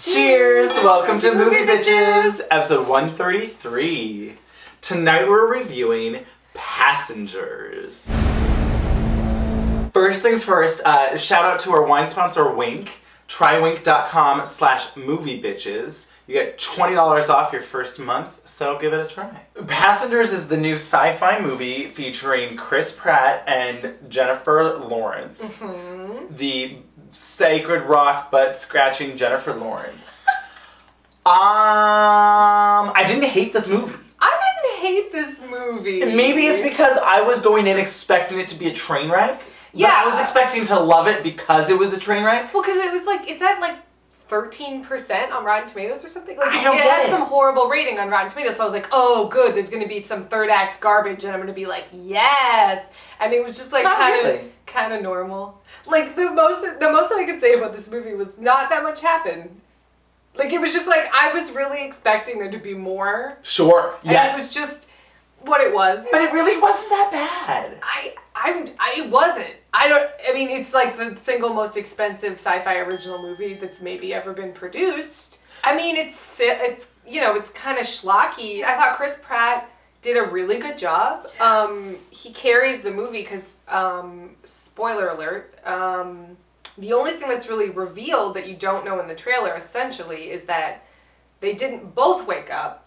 Cheers! Welcome to Movie Bitches, episode 133. Tonight we're reviewing Passengers. First things first, shout out to our wine sponsor, Wink. Trywink.com/moviebitches. You get $20 off your first month, so give it a try. Passengers is the new sci-fi movie featuring Chris Pratt and Jennifer Lawrence. Mm-hmm. The sacred rock butt scratching Jennifer Lawrence. I didn't hate this movie. I didn't hate this movie. Maybe it's because I was going in expecting it to be a train wreck. Yeah. But I was expecting to love it because it was a train wreck. Well, because it was like, it's at like 13% on Rotten Tomatoes or something. Like, I don't it get had it. some horrible rating on Rotten Tomatoes, so I was like, oh, good, there's going to be some third act garbage, and I'm going to be like, yes! And it was just like kind of normal. Like, the most that I could say about this movie was not that much happened. Like, it was just like, I was really expecting there to be more. Sure, yes. And it was just what it was. But it really wasn't that bad. It wasn't. It's like the single most expensive sci-fi original movie that's maybe ever been produced. I mean, it's kind of schlocky. I thought Chris Pratt did a really good job. He carries the movie because, spoiler alert, the only thing that's really revealed that you don't know in the trailer, essentially, is that they didn't both wake up.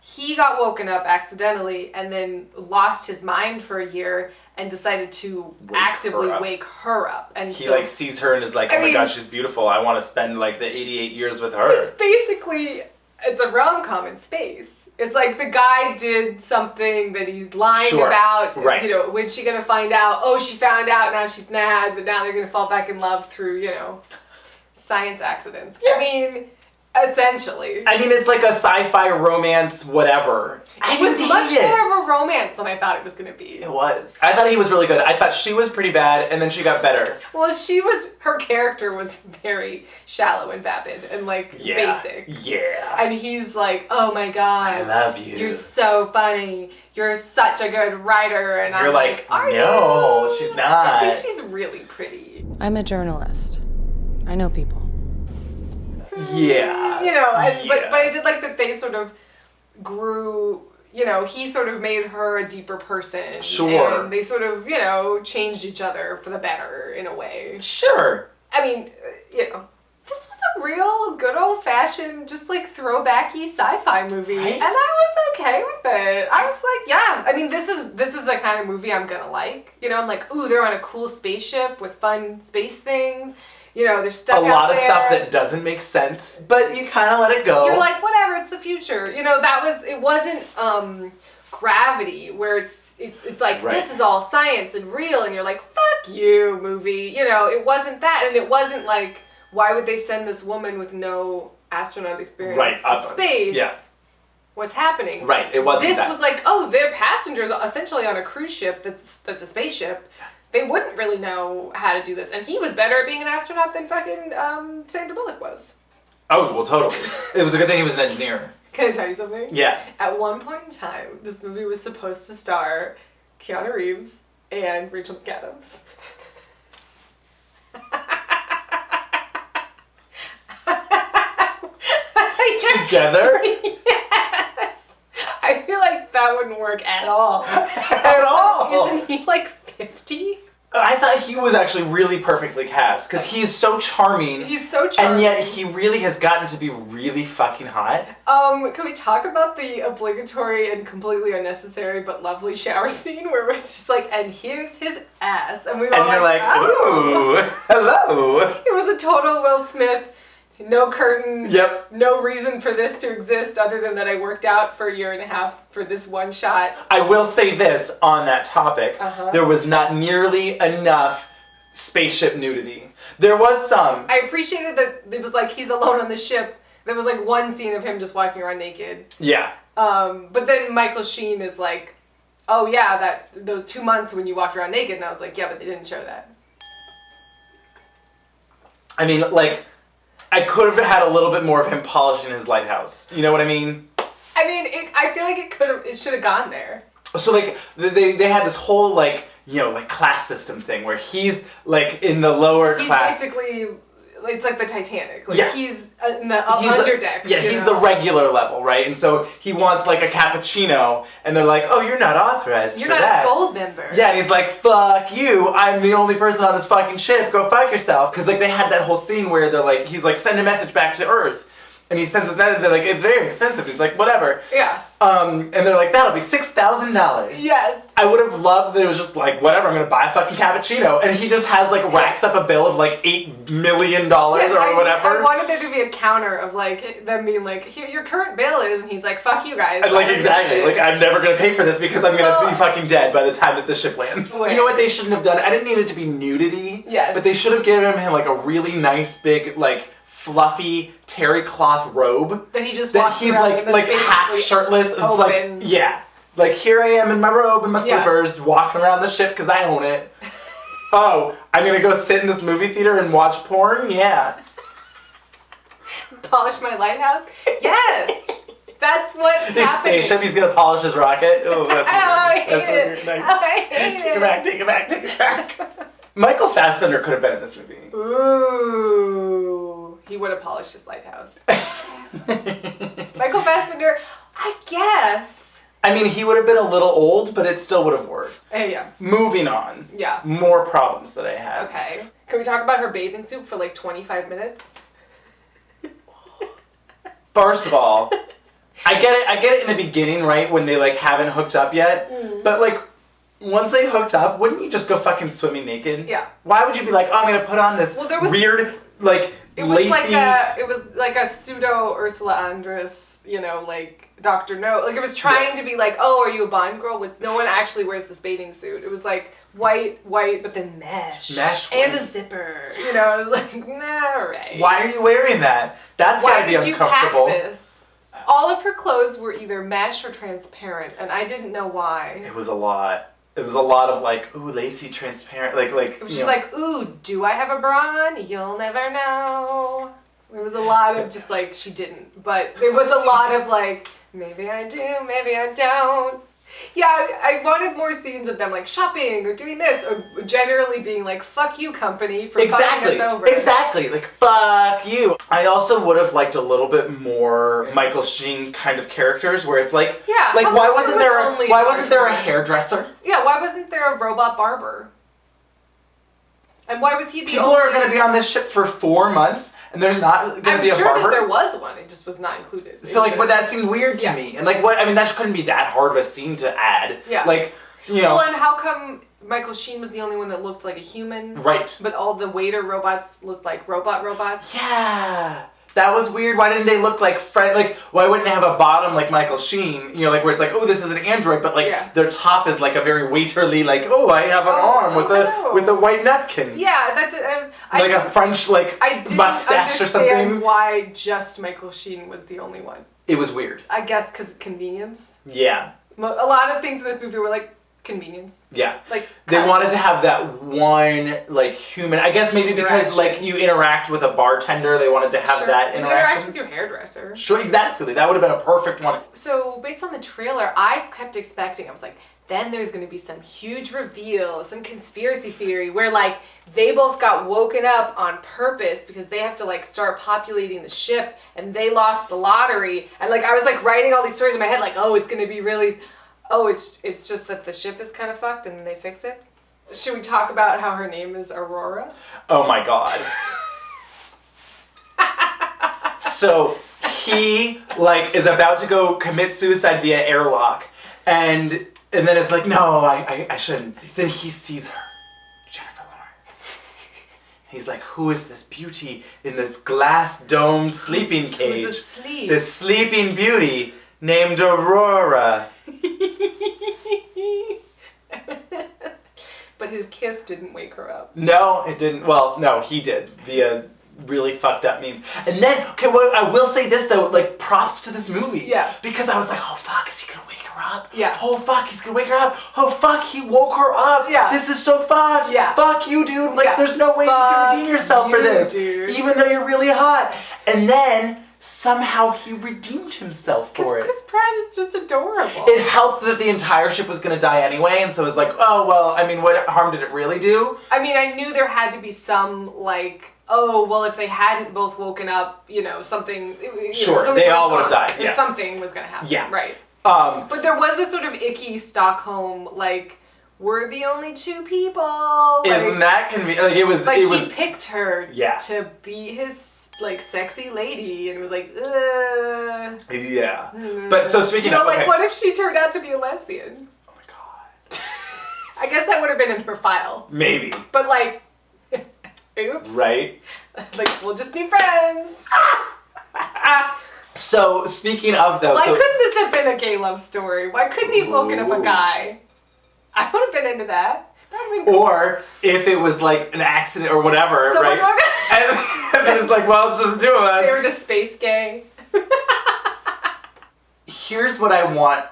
He got woken up accidentally and then lost his mind for a year and decided to actively wake her up. And he sees her and is like, oh my god, she's beautiful. I want to spend like the 88 years with her. It's a rom-com in space. It's like the guy did something that he's lying about. Right. You know, when's she going to find out? Oh, she found out, now she's mad, but now they're going to fall back in love through, science accidents. Yeah. I mean, essentially. I mean, it's like a sci-fi romance, whatever. It was much more of a romance than I thought it was going to be. It was. I thought he was really good. I thought she was pretty bad, and then she got better. Well, her character was very shallow and vapid and, basic. Yeah. And he's like, oh my god. I love you. You're so funny. You're such a good writer. And you're I'm like, are no, you? She's not. I think she's really pretty. I'm a journalist. I know people. Yeah. But I did like that they sort of grew, he sort of made her a deeper person. Sure. And they sort of, changed each other for the better in a way. Sure. I mean, this was a real good old-fashioned, just throwbacky sci-fi movie. Right? And I was okay with it. I was like, yeah. I mean, this is the kind of movie I'm gonna like. I'm like, ooh, they're on a cool spaceship with fun space things. They're stuck out there. A lot of stuff that doesn't make sense, but you kind of let it go. You're like, whatever, it's the future. It wasn't Gravity, where it's like, this is all science and real, and you're like, fuck you, movie. It wasn't that, and it wasn't like, why would they send this woman with no astronaut experience to space? Yeah. What's happening? Right, it wasn't This that. was like, oh, they're passengers essentially on a cruise ship that's a spaceship. They wouldn't really know how to do this. And he was better at being an astronaut than fucking Sandra Bullock was. Oh, well, totally. It was a good thing he was an engineer. Can I tell you something? Yeah. At one point in time, this movie was supposed to star Keanu Reeves and Rachel McAdams. Together? Yes. I feel like that wouldn't work at all. At all? Isn't he 50? I thought he was actually really perfectly cast because he's so charming. He's so charming. And yet he really has gotten to be really fucking hot. Can we talk about the obligatory and completely unnecessary but lovely shower scene where it's just like, and here's his ass, and we were and you're like, ooh, hello. It was a total Will Smith. No curtain. Yep. No reason for this to exist other than that I worked out for a year and a half for this one shot. I will say this on that topic. There was not nearly enough spaceship nudity. There was some. I appreciated that it was like he's alone on the ship. There was like one scene of him just walking around naked. Yeah. But then Michael Sheen is like, oh yeah, those 2 months when you walked around naked. And I was like, yeah, but they didn't show that. I mean, I could have had a little bit more of him polishing his lighthouse. You know what I mean? I mean, I feel like it should have gone there. So they had this whole class system thing where he's in the lower class. He's basically it's like the Titanic. Like, Yeah. he's in the underdecks. Yeah, he's the regular level, right? And so he wants like a cappuccino, and they're like, "Oh, you're not authorized You're for not that." a gold member. Yeah, and he's like, "Fuck you! I'm the only person on this fucking ship. Go fuck yourself." Because like they had that whole scene where they're like, he's like, "Send a message back to Earth," and he sends this message. They're like, "It's very expensive." He's like, "Whatever." Yeah. And they're like, "That'll be $6,000." Yes. I would have loved that it was just like, whatever, I'm gonna buy a fucking cappuccino. And he just has like, racks up a bill of like $8 million or whatever. I wanted there to be a counter of like, them being like, here, your current bill is, and he's like, fuck you guys. And like, exactly, like, I'm never gonna pay for this because I'm gonna be fucking dead by the time that the ship lands. Wait. You know what they shouldn't have done? I didn't need it to be nudity. Yes. But they should have given him like a really nice, big, like, fluffy terry cloth robe. That he just that walks he's around like half shirtless. It's open. like, yeah. Like, here I am in my robe and my slippers, walking around the ship because I own it. Oh, I'm gonna go sit in this movie theater and watch porn? Yeah. Polish my lighthouse? Yes! That's what's His happening. spaceship, he's gonna polish his rocket. Oh, that's I hate weird. it. That's weird. I hate Take it. it back, take it back, take it back. Michael Fassbender could have been in this movie. Ooh. He would have polished his lighthouse. Michael Fassbender, I guess. I mean, he would have been a little old, but it still would have worked. Yeah. Moving on. Yeah. More problems that I have. Okay. Can we talk about her bathing suit for like 25 minutes? First of all, I get it in the beginning, right, when they like haven't hooked up yet. But like, once they've hooked up, wouldn't you just go fucking swimming naked? Yeah. Why would you be like, oh, I'm gonna put on this weird, like, lacy... It was like a pseudo Ursula Andress, you know, like Dr. No. Like, it was trying to be like, oh, are you a Bond girl? With no one actually wears this bathing suit. It was like white, but then mesh. And a zipper. You know, I was like, nah, right. Why are you wearing that? That's gotta be uncomfortable. Why did you pack this? All of her clothes were either mesh or transparent, and I didn't know why. It was a lot. It was a lot of like, ooh, lacy, transparent, like. It was just like, ooh, do I have a bra on? You'll never know. There was a lot of just like, she didn't, but there was a lot of like, maybe I do, maybe I don't. Yeah, I wanted more scenes of them like shopping or doing this or generally being like, fuck you, company, for fucking us over. Exactly, like, fuck you. I also would have liked a little bit more Michael Sheen kind of characters where it's like, like, why wasn't there a hairdresser? Yeah, why wasn't there a robot barber? And why was he the People are going to be on this ship for 4 months, and there's not going to be a barber? I'm sure that there was one, it just was not included. So, like, but that seemed weird to me. And, like, what, I mean, that couldn't be that hard of a scene to add. Yeah. Like, you know. Well, and how come Michael Sheen was the only one that looked like a human? Right. But all the waiter robots looked like robots? Yeah. That was weird. Why didn't they look like like, why wouldn't they have a bottom like Michael Sheen? You know, like where it's like, oh, this is an android, but like their top is like a very waiterly, like, oh, I have an arm with a white napkin. Yeah, that's it. Like a French like mustache or something. I didn't understand why just Michael Sheen was the only one. It was weird. I guess because of convenience. Yeah. A lot of things in this movie were like convenience. Yeah. Like they wanted to have that one like human. I guess maybe because like you interact with a bartender, they wanted to have that interaction. You interact with your hairdresser. Sure, exactly. That would have been a perfect one. So based on the trailer, I kept expecting. I was like, then there's going to be some huge reveal, some conspiracy theory where like they both got woken up on purpose because they have to like start populating the ship and they lost the lottery. And like I was like writing all these stories in my head like, oh, it's going to be really. Oh, it's just that the ship is kind of fucked and then they fix it? Should we talk about how her name is Aurora? Oh my god. So he like is about to go commit suicide via airlock and then it's like, no, I shouldn't. Then he sees her. Jennifer Lawrence. He's like, who is this beauty in this glass-domed sleeping cage? Who's asleep? This sleeping beauty named Aurora. But his kiss didn't wake her up. No, it didn't. Well, no, he did via really fucked up means. And then, okay, well, I will say this though, like props to this movie. Yeah. Because I was like, oh fuck, is he gonna wake her up? Yeah. Oh fuck, he's gonna wake her up. Oh fuck, he woke her up. Yeah. This is so fucked. Yeah. Fuck you, dude. Like, there's no way you can redeem yourself for this. Dude. Even though you're really hot. And then somehow he redeemed himself for it. Chris Pratt is just adorable. It helped that the entire ship was going to die anyway, and so it was like, oh, well, I mean, what harm did it really do? I mean, I knew there had to be some, like, oh, well, if they hadn't both woken up, you know, something... Sure, something they all would have died, or something was going to happen. Yeah. Right. But there was a sort of icky Stockholm, like, we're the only two people. Isn't that convenient? Like, it was... Like, it he was, picked her to be his, like, sexy lady, and was like, ugh. Yeah. But, so speaking of... like, what if she turned out to be a lesbian? Oh my god. I guess that would have been in her file. Maybe. But, like, oops. Right? Like, we'll just be friends. So, speaking of, though... Why couldn't this have been a gay love story? Why couldn't he have woken up a guy? I would have been into that. That would have been cool. Or, if it was, like, an accident or whatever, Someone right? And then it's like, well, it's just two of us. They were just space gay. Here's what I want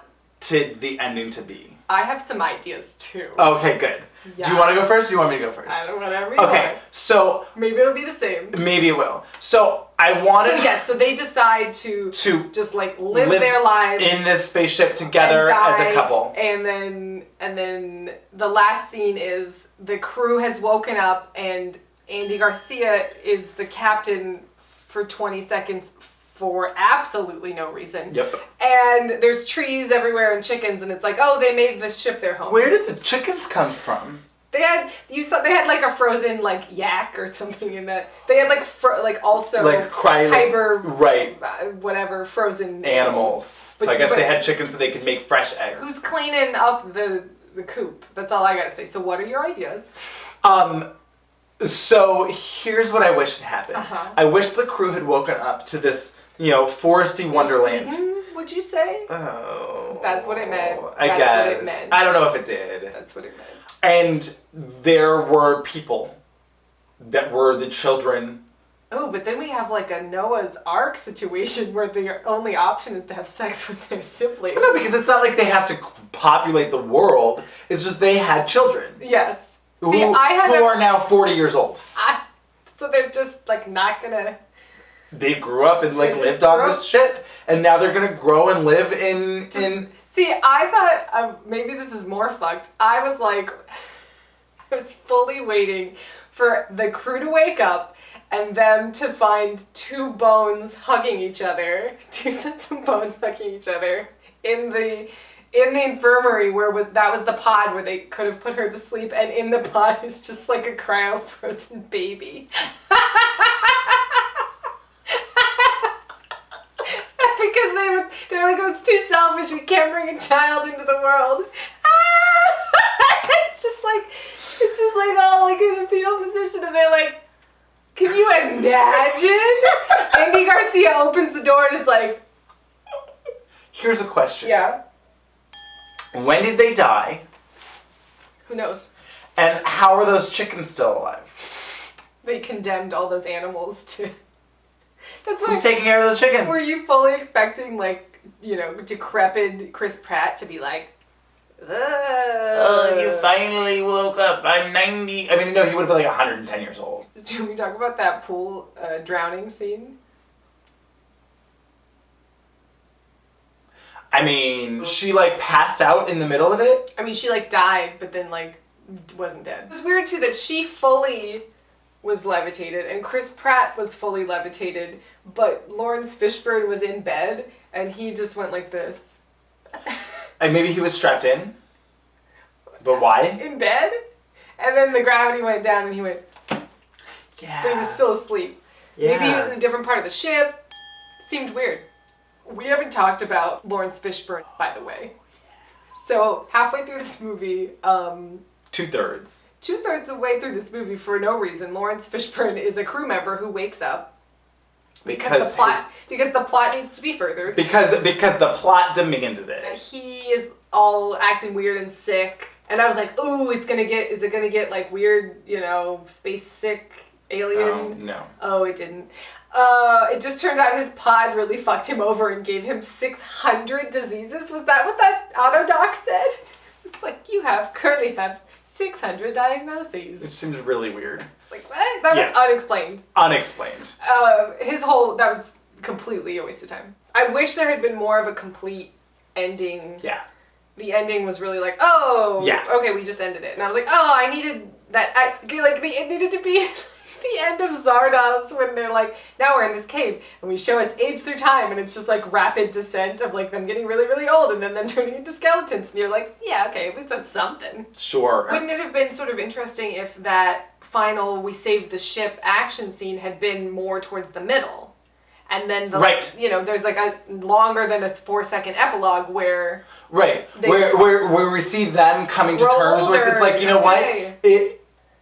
the ending to be. I have some ideas, too. Okay, good. Yeah. Do you want to go first, or do you want me to go first? I don't know, whatever you want. Okay, so... Maybe it'll be the same. Maybe it will. So, I wanted... So they decide to just, like, live their lives... in this spaceship together as a couple. And then the last scene is the crew has woken up, and Andy Garcia is the captain for 20 seconds for absolutely no reason. Yep. And there's trees everywhere and chickens, and it's like, oh, they made this ship their home. Where did the chickens come from? They had like a frozen like yak or something in that. They had like also like hyper right whatever frozen animals. So I guess they had chickens so they could make fresh eggs. Who's cleaning up the coop? That's all I gotta say. So what are your ideas? So here's what I wish had happened. I wish the crew had woken up to this, you know, foresty wonderland. Would you say? Oh. That's what it meant. I guess. That's what it meant. I don't know if it did. That's what it meant. And there were people that were the children. Oh, but then we have like a Noah's Ark situation where the only option is to have sex with their siblings. No, because it's not like they have to populate the world. It's just they had children. Yes. Who are now 40 years old. So they're just like not gonna... They grew up and like lived on this ship, and now they're gonna grow and live in... See, I thought maybe this is more fucked. I was like, I was fully waiting for the crew to wake up and them to find two hugging each other, two sets of bones hugging each other in the infirmary that was the pod where they could have put her to sleep, and in the pod is just like a cryo-frozen baby. Because they were like, oh, it's too selfish, we can't bring a child into the world. It's just like all like in a fetal position, and they're like, can you imagine? Andy Garcia opens the door and is like, here's a question. Yeah. When did they die? Who knows? And how are those chickens still alive? They condemned all those animals to... Who's taking care of those chickens? Were you fully expecting, like, you know, decrepit Chris Pratt to be like, oh, you finally woke up. I'm 90. I mean, no, he would have been like 110 years old. Did we talk about that pool drowning scene? I mean, she like passed out in the middle of it. I mean, she like died, but then like wasn't dead. It was weird too that she fully was levitated and Chris Pratt was fully levitated, but Lawrence Fishburne was in bed and he just went like this. And maybe he was strapped in. But why? In bed? And then the gravity went down and he went... Yeah. But he was still asleep. Yeah. Maybe he was in a different part of the ship. It seemed weird. We haven't talked about Lawrence Fishburne, by the way. So, halfway through this movie... 2/3. 2/3 of the way through this movie, for no reason, Lawrence Fishburne is a crew member who wakes up because the plot needs to be furthered. Because the plot demanded it. He is all acting weird and sick, and I was like, "Ooh, is it gonna get like weird, you know, space sick alien?" No. Oh, it didn't. It just turned out his pod really fucked him over and gave him 600 diseases. Was that what that autodoc said? It's like, you currently have 600 diagnoses. Which seems really weird. It's like, what? That was unexplained. Unexplained. That was completely a waste of time. I wish there had been more of a complete ending. Yeah. The ending was really like, oh, yeah. Okay, we just ended it. And I was like, oh, I needed that. It needed to be the end of Zardoz when they're like, now we're in this cave and we show us age through time and it's just like rapid descent of like them getting really, really old and then them turning into skeletons. And you're like, yeah, okay, at least that's something. Sure. Wouldn't it have been sort of interesting if that final we saved the ship action scene had been more towards the middle? And then, there's like a longer than a 4-second epilogue where... Right, where we see them coming to terms with, it's like, you know what?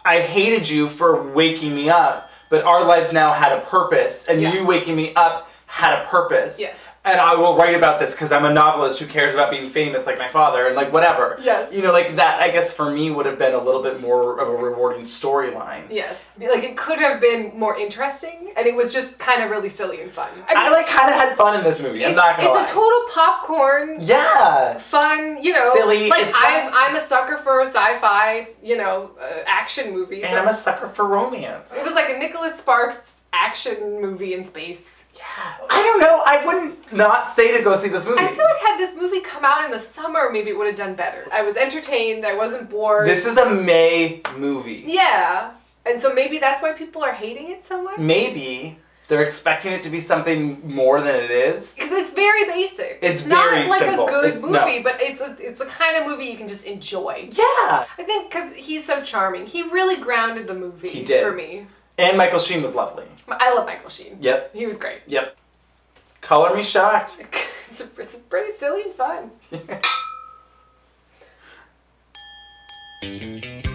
I hated you for waking me up, but our lives now had a purpose, and you waking me up had a purpose. Yes. And I will write about this because I'm a novelist who cares about being famous like my father and like whatever. Yes. You know, like that, I guess for me would have been a little bit more of a rewarding storyline. Yes. Like it could have been more interesting and it was just kind of really silly and fun. I like kind of had fun in this movie, I'm not gonna lie. It's a total popcorn. Yeah. Fun, silly. Like I'm a sucker for a sci-fi, action movie. And I'm a sucker for romance. It was like a Nicholas Sparks action movie in space. Yeah. I don't know. I wouldn't not say to go see this movie. I feel like had this movie come out in the summer, maybe it would have done better. I was entertained. I wasn't bored. This is a May movie. Yeah. And so maybe that's why people are hating it so much? Maybe. They're expecting it to be something more than it is. Because it's very basic. It's not very like simple. a good movie, but it's the kind of movie you can just enjoy. Yeah. I think because he's so charming. He really grounded the movie He did. for me. And Michael Sheen was lovely. I love Michael Sheen. Yep. He was great. Yep. Color me shocked. It's pretty silly and fun.